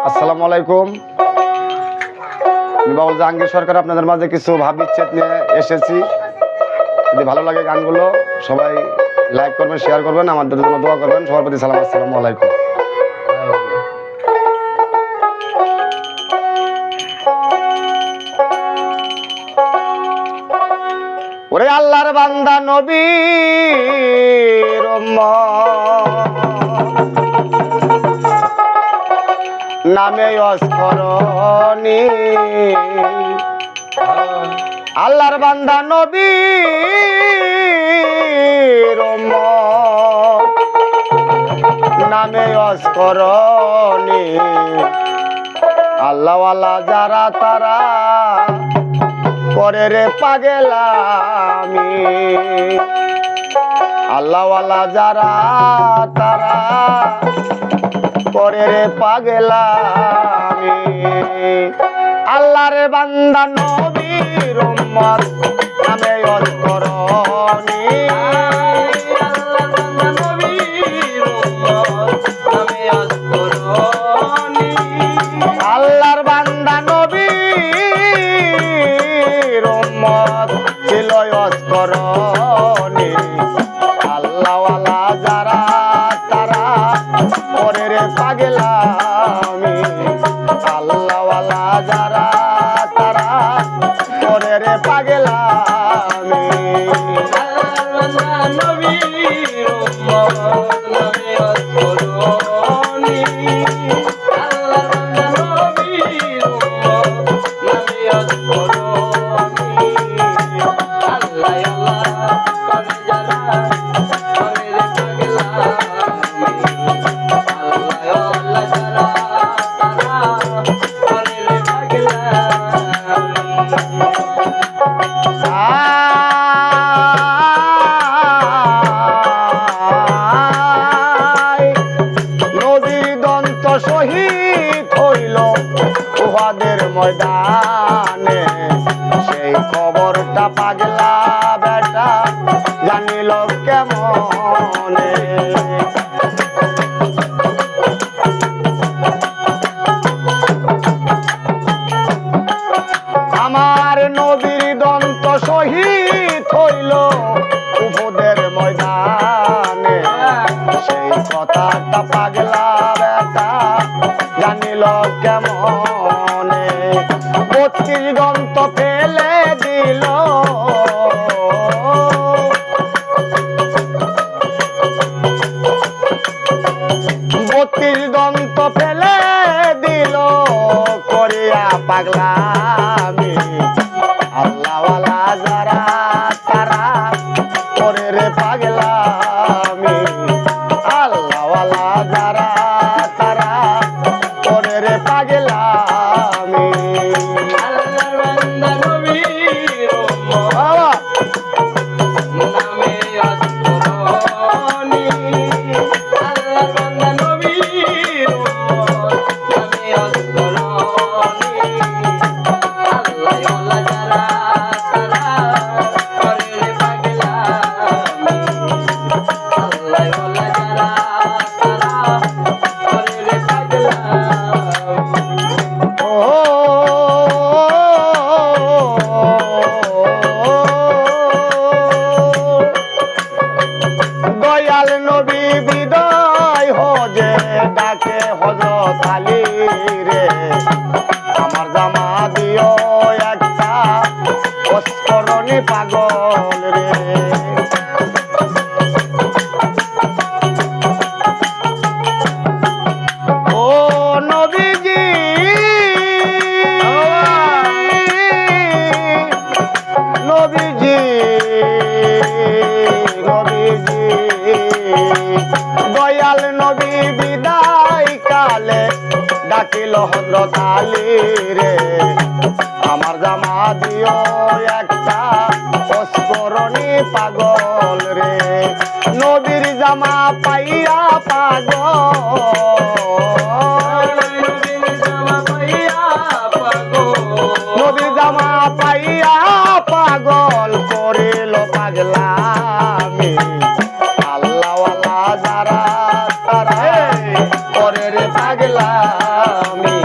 আসসালামু আলাইকুম। আমি বাবুল জাহাঙ্গীর সরকার আপনাদের মাঝে কিছু ভাববিচ্ছেদ নিয়ে এসেছি। যদি ভালো লাগে গানগুলো সবাই লাইক করবেন, শেয়ার করবেন, আমাদের জন্য দোয়া করবেন। সবার প্রতি সালাম। আসসালামু আলাইকুম। ওরে আল্লাহর বান্দা নবীর নামে অস্করণী, আল্লাহর বান্দা নবীর নামে অস্করণী, আল্লাহওয়ালা যারা তারা করে রে পাগলামি, আল্লাহওয়ালা যারা তারা করে রে পাগলামি। আল্লাহর বান্দা নবীর উম্মত নামে অস্করণী, আল্লাহর বান্দা নবীর উম্মত নামে অস্করণী, আল্লাহর বান্দা নবীর উম্মত ছিল অস্করণী, আল্লাহওয়ালা যারা তারা করে রে পাগলামি, আল্লাহওয়ালা যারা তারা করে রে পাগলামি। আল্লাহর বান্দা নবীর উম্মত নামে অস্করণী, আল্লাহর বান্দা নবীর উম্মত নামে অস্করণী, আল্লাহওয়ালা করে যারা করে রে পাগলামি, আল্লাহওয়ালা যারা তারা করে রে পাগলামি। নদীর দন্ত শহীদ হইল উহাদের ময়দানে, সেই খবরটা পাগলা বেটা জানিল কেমনে। আমার নবীর দন্ত শহীদ হইল উহুদের ময়দানে, সেই কথাটা পাগলা বেটা জানিল কেমনে। 32 দন্ত ফেলে দিল, 32 দন্ত ফেলে দিল করিয়া পাগলামি, আল্লাহওয়ালা যারা তারা করে রে পাগলামি, আল্লাহওয়ালা যারা তারা করে রে পাগলামি। আল্লাহর বান্দা নবীর উম্মত নামে অস্করণী, আল্লাহর বান্দা নবীর উম্মত নামে অস্করণী, আল্লাহওয়ালা যারা তারা করে রে পাগলামি, আল্লাহওয়ালা যারা তারা করে রে পাগলামি। দয়াল নবী বিদায় হজে ডাকে হযরত আলী রে, আমার জামা দিও একটা অস্করণী পাগল রে। ও নবীজি নবীজি নবীজি, দয়াল নবী বিদায় কালে ডাকিল হযরত আলী রে, আমার জামা দিও একটা অস্করণী পাগল রে। নবীর জামা পাইয়া পাগল, নবীর জামা পাইয়া পাগল, নবীর জামা পাইয়া পাগল করিল পাগলামি, আল্লাহওয়ালা যারা তারা করে রে পাগলামি,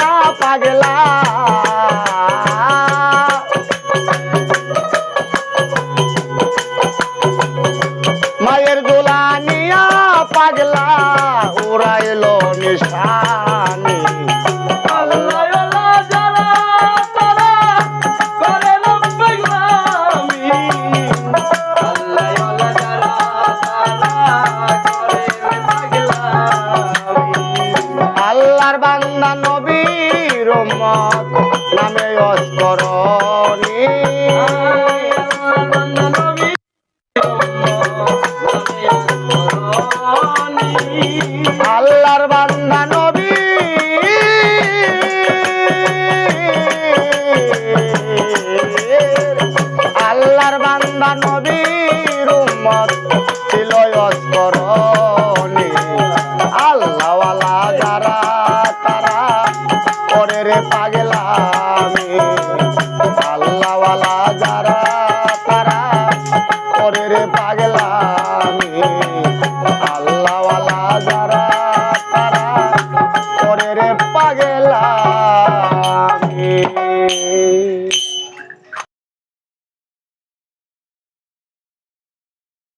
নিয়া পাগলা মায়ের দোলা নিয়া পাগলা উড়াইল নিশানি আল্লাহ আল্লাহ যারা তারা করে না পাগলামি আল্লাহ আল্লাহ যারা তারা করে না পাগলামি আল্লাহর বান্দা নবীর উম্মত নামে অস্কর